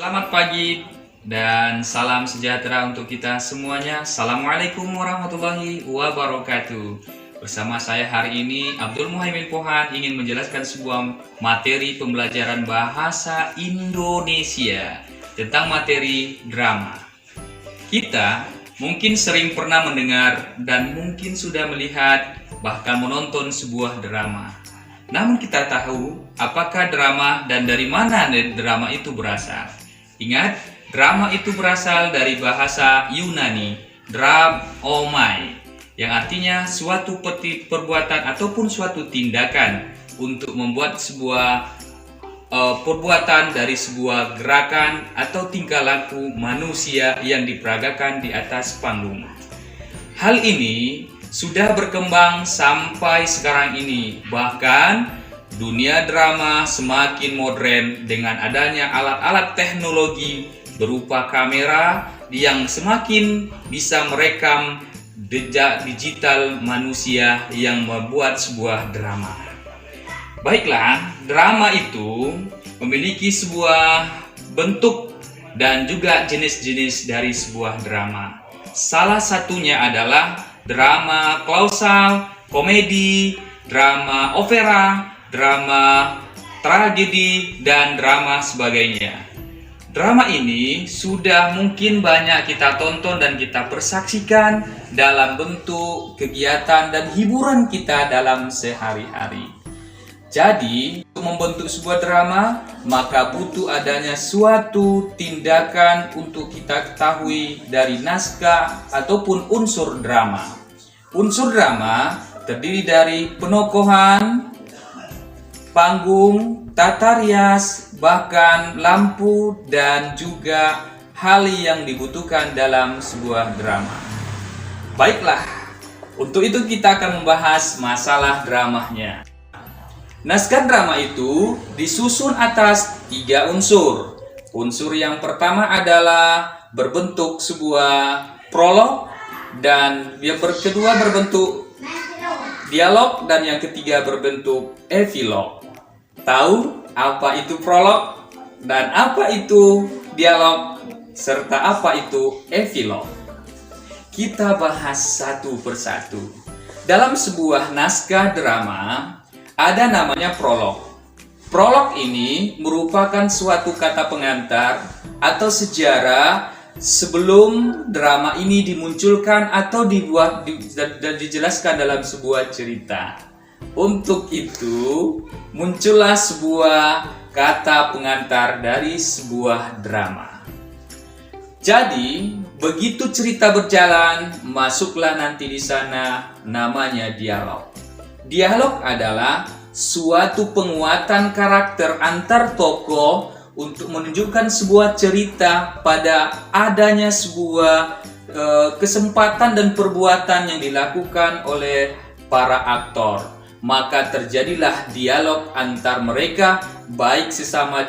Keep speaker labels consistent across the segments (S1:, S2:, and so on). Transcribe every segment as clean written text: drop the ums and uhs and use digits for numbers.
S1: Selamat pagi dan salam sejahtera untuk kita semuanya. Assalamualaikum warahmatullahi wabarakatuh. Bersama saya hari ini Abdul Muhaimin Pohan ingin menjelaskan sebuah materi pembelajaran bahasa Indonesia tentang materi drama. Kita mungkin sering pernah mendengar dan mungkin sudah melihat bahkan menonton sebuah drama. Namun kita tahu apakah drama dan dari mana drama itu berasal. Ingat, drama itu berasal dari bahasa Yunani, dramomai, yang artinya suatu perbuatan ataupun suatu tindakan untuk membuat sebuah perbuatan dari sebuah gerakan atau tingkah laku manusia yang diperagakan di atas panggung. Hal ini sudah berkembang sampai sekarang ini. Bahkan dunia drama semakin modern dengan adanya alat-alat teknologi berupa kamera yang semakin bisa merekam jejak digital manusia yang membuat sebuah drama. Baiklah, drama itu memiliki sebuah bentuk dan juga jenis-jenis dari sebuah drama. Salah satunya adalah drama klausal, komedi, drama opera, drama tragedi, dan drama sebagainya. Drama ini sudah mungkin banyak kita tonton dan kita persaksikan dalam bentuk kegiatan dan hiburan kita dalam sehari-hari. Jadi, untuk membentuk sebuah drama, maka butuh adanya suatu tindakan untuk kita ketahui dari naskah ataupun unsur drama. Unsur drama terdiri dari penokohan, panggung, tata rias, bahkan lampu, dan juga hal yang dibutuhkan dalam sebuah drama. Baiklah, untuk itu kita akan membahas masalah dramanya. Naskah drama itu disusun atas 3 unsur. Unsur yang pertama adalah berbentuk sebuah prolog, dan yang kedua berbentuk dialog, dan yang ketiga berbentuk epilog. Tahu apa itu prolog dan apa itu dialog serta apa itu epilog? Kita bahas satu persatu. Dalam sebuah naskah drama ada namanya prolog. Prolog ini merupakan suatu kata pengantar atau sejarah sebelum drama ini dimunculkan atau dibuat dan dijelaskan dalam sebuah cerita. Untuk itu, muncullah sebuah kata pengantar dari sebuah drama. Jadi, begitu cerita berjalan, masuklah nanti di sana namanya dialog. Dialog adalah suatu penguatan karakter antar tokoh untuk menunjukkan sebuah cerita pada adanya sebuah kesempatan dan perbuatan yang dilakukan oleh para aktor. Maka terjadilah dialog antar mereka, baik sesama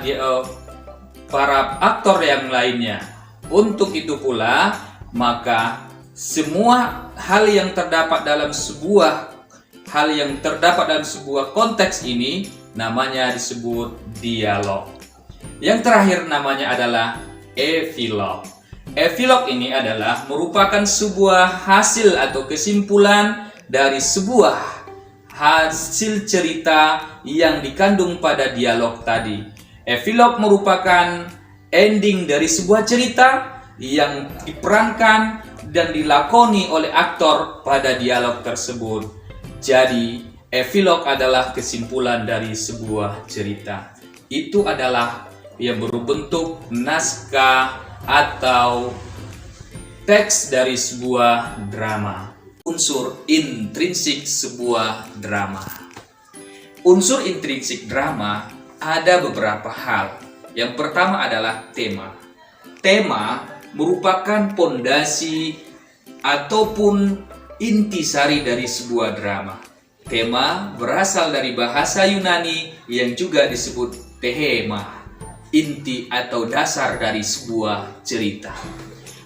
S1: para aktor yang lainnya. Untuk itu pula, maka semua hal yang terdapat dalam sebuah konteks ini namanya disebut dialog. Yang terakhir namanya adalah epilog. Epilog ini adalah merupakan sebuah hasil atau kesimpulan dari sebuah hasil cerita yang dikandung pada dialog tadi. Epilog merupakan ending dari sebuah cerita yang diperankan dan dilakoni oleh aktor pada dialog tersebut. Jadi, epilog adalah kesimpulan dari sebuah cerita. Itu adalah yang berbentuk naskah atau teks dari sebuah drama. Unsur intrinsik sebuah drama. Unsur intrinsik drama ada beberapa hal. Yang pertama adalah tema. Tema merupakan pondasi ataupun intisari dari sebuah drama. Tema berasal dari bahasa Yunani yang juga disebut thema, inti atau dasar dari sebuah cerita.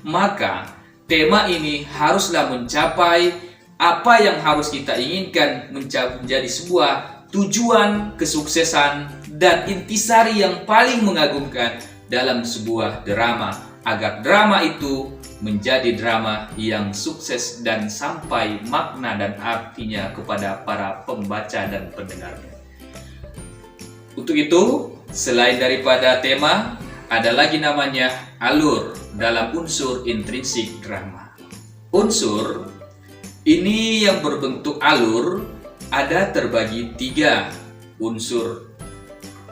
S1: Maka tema ini haruslah mencapai apa yang harus kita inginkan menjadi sebuah tujuan kesuksesan dan intisari yang paling mengagumkan
S2: dalam sebuah drama agar drama itu menjadi drama yang sukses dan sampai makna dan artinya kepada para pembaca dan pendengarnya. Untuk itu, selain daripada tema, ada lagi namanya alur dalam unsur intrinsik drama. Unsur ini yang berbentuk alur ada terbagi 3 unsur: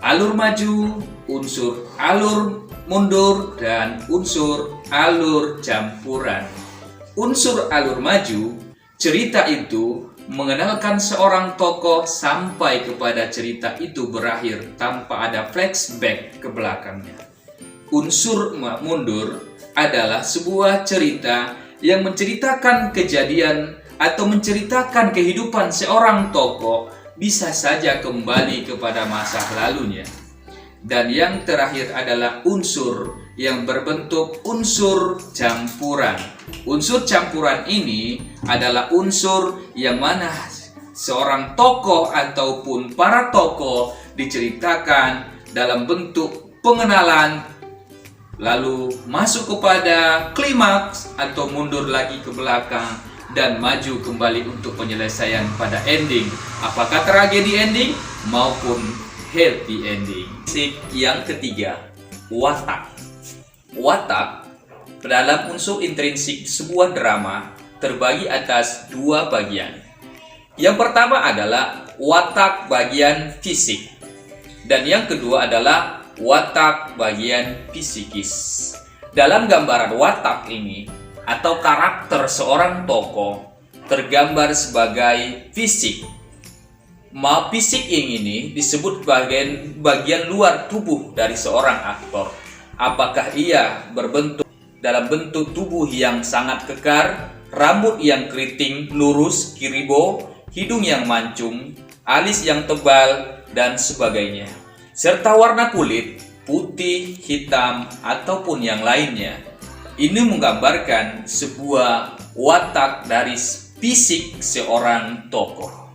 S2: alur maju, unsur alur mundur, dan unsur alur campuran. Unsur alur maju, cerita itu mengenalkan seorang tokoh sampai kepada cerita itu berakhir tanpa ada flashback ke belakangnya. Unsur mundur adalah sebuah cerita yang menceritakan kejadian atau menceritakan kehidupan seorang tokoh, bisa saja kembali kepada masa lalunya. Dan yang terakhir adalah unsur yang berbentuk unsur campuran. Unsur campuran ini adalah unsur yang mana seorang tokoh ataupun para tokoh diceritakan dalam bentuk pengenalan, lalu masuk kepada klimaks atau mundur lagi ke belakang dan maju kembali untuk penyelesaian pada ending. Apakah tragedi ending maupun happy ending. Yang ketiga, watak. Watak dalam unsur intrinsik sebuah drama terbagi atas 2 bagian. Yang pertama adalah watak bagian fisik, dan yang kedua adalah watak bagian psikis. Dalam gambaran watak ini atau karakter seorang tokoh tergambar sebagai fisik. Fisik ini disebut bagian luar tubuh dari seorang aktor. Apakah ia berbentuk dalam bentuk tubuh yang sangat kekar, rambut yang keriting lurus kiribo, hidung yang mancung, alis yang tebal, dan sebagainya. Serta warna kulit, putih, hitam, ataupun yang lainnya. Ini menggambarkan sebuah watak dari fisik seorang tokoh.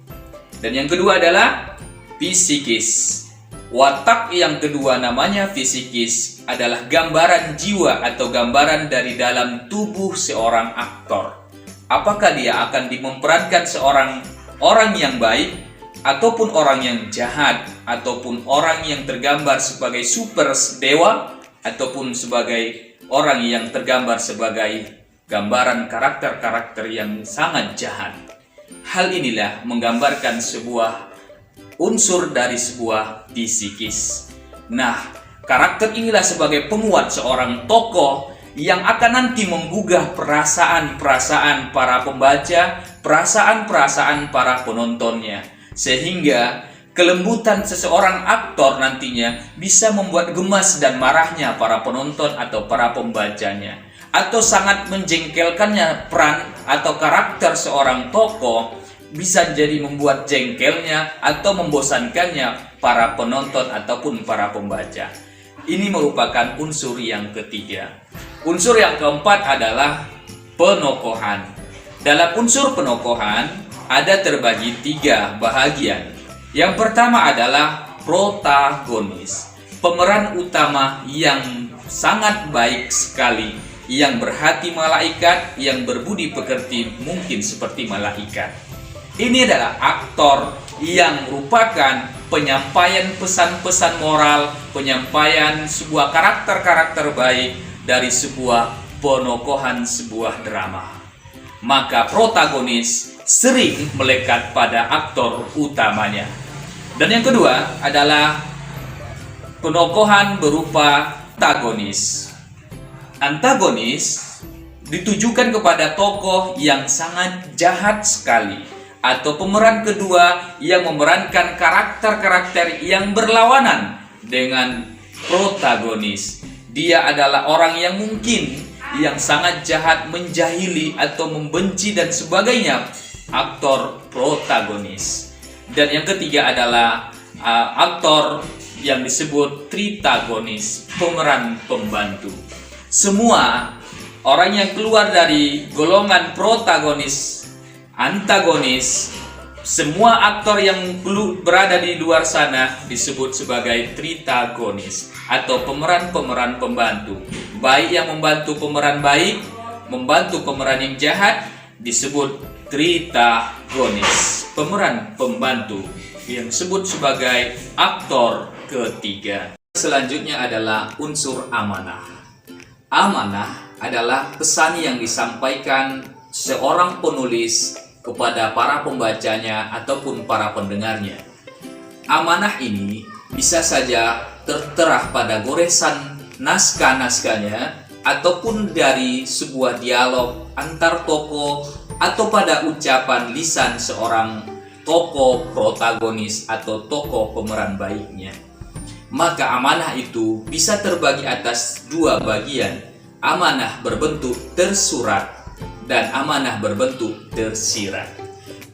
S2: Dan yang kedua adalah psikis. Watak yang kedua namanya psikis adalah gambaran jiwa atau gambaran dari dalam tubuh seorang aktor. Apakah dia akan memerankan seorang orang yang baik, ataupun orang yang jahat, ataupun orang yang tergambar sebagai super dewa, ataupun sebagai orang yang tergambar sebagai gambaran karakter-karakter yang sangat jahat. Hal inilah menggambarkan sebuah unsur dari sebuah psikis. Nah, karakter inilah sebagai penguat seorang tokoh yang akan nanti menggugah perasaan-perasaan para pembaca, perasaan-perasaan para penontonnya. Sehingga kelembutan seseorang aktor nantinya bisa membuat gemas dan marahnya para penonton atau para pembacanya. Atau sangat menjengkelkannya peran atau karakter seorang tokoh bisa jadi membuat jengkelnya atau membosankannya para penonton ataupun para pembaca. Ini merupakan unsur yang ketiga. Unsur yang keempat adalah penokohan. Dalam unsur penokohan ada terbagi 3 bahagian. Yang pertama adalah protagonis, pemeran utama yang sangat baik sekali, yang berhati malaikat, yang berbudi pekerti mungkin seperti malaikat. Ini adalah aktor yang merupakan penyampaian pesan-pesan moral, penyampaian sebuah karakter-karakter baik dari sebuah penokohan sebuah drama. Maka protagonis sering melekat pada aktor utamanya. Dan yang kedua adalah penokohan berupa antagonis. Antagonis ditujukan kepada tokoh yang sangat jahat sekali, atau pemeran kedua yang memerankan karakter-karakter yang berlawanan dengan protagonis. Dia adalah orang yang mungkin yang sangat jahat, menjahili atau membenci dan sebagainya, aktor protagonis. Dan yang ketiga adalah aktor yang disebut tritagonis, pemeran pembantu. Semua orang yang keluar dari golongan protagonis, antagonis,
S1: Semua aktor yang berada di luar sana disebut sebagai tritagonis atau pemeran-pemeran pembantu. Baik yang membantu pemeran baik, membantu pemeran yang jahat disebut tritagonis, pemeran pembantu yang disebut sebagai aktor ketiga. Selanjutnya adalah unsur amanah. Amanah adalah pesan yang disampaikan seorang penulis kepada para pembacanya ataupun para pendengarnya. Amanah ini bisa saja tertera pada goresan naskah-naskahnya ataupun dari sebuah dialog antar tokoh atau pada ucapan lisan seorang tokoh protagonis atau tokoh pemeran baiknya. Maka amanah itu bisa terbagi atas dua bagian. Amanah berbentuk tersurat dan amanah berbentuk tersirat.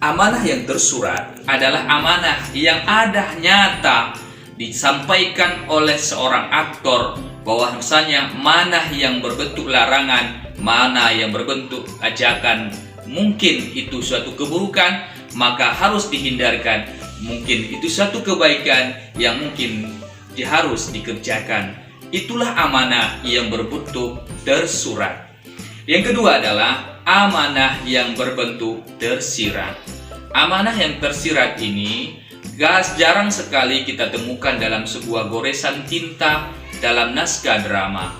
S1: Amanah yang tersurat adalah amanah yang ada nyata disampaikan oleh seorang aktor bahwasanya mana yang berbentuk larangan, mana yang berbentuk ajakan. Mungkin itu suatu keburukan, maka harus dihindarkan. Mungkin itu suatu kebaikan yang mungkin harus dikerjakan. Itulah amanah yang berbentuk tersurat. Yang kedua adalah amanah yang berbentuk tersirat. Amanah yang tersirat ini jarang sekali kita temukan dalam sebuah goresan tinta dalam naskah drama.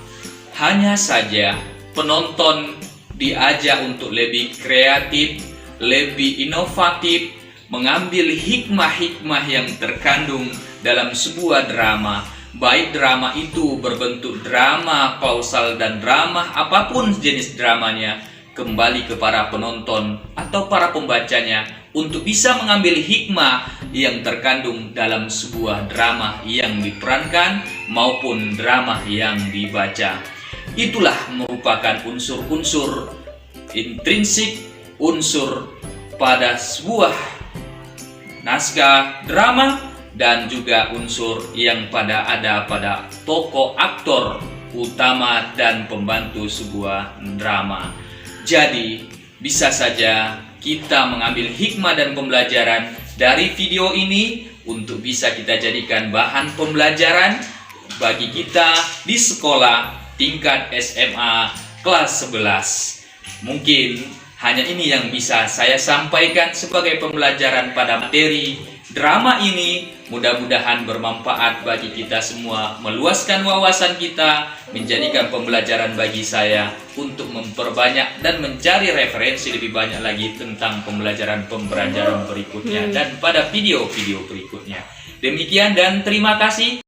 S1: Hanya saja penonton diajak untuk lebih kreatif, lebih inovatif, mengambil hikmah-hikmah yang terkandung dalam sebuah drama. Baik drama itu berbentuk drama kausal dan drama apapun jenis dramanya, kembali ke para penonton atau para pembacanya untuk bisa mengambil hikmah yang terkandung dalam sebuah drama yang diperankan maupun drama yang dibaca. Itulah merupakan unsur-unsur intrinsik, unsur pada sebuah naskah drama, dan juga unsur yang ada pada tokoh aktor utama dan pembantu sebuah drama. Jadi, bisa saja kita mengambil hikmah dan pembelajaran dari video ini untuk bisa kita jadikan bahan pembelajaran bagi kita di sekolah tingkat SMA kelas 11. Mungkin hanya ini yang bisa saya sampaikan sebagai pembelajaran pada materi drama ini. Mudah-mudahan bermanfaat bagi kita semua, meluaskan wawasan kita, menjadikan pembelajaran bagi saya untuk memperbanyak dan mencari referensi lebih banyak lagi tentang pembelajaran berikutnya dan pada video-video berikutnya. Demikian dan terima kasih.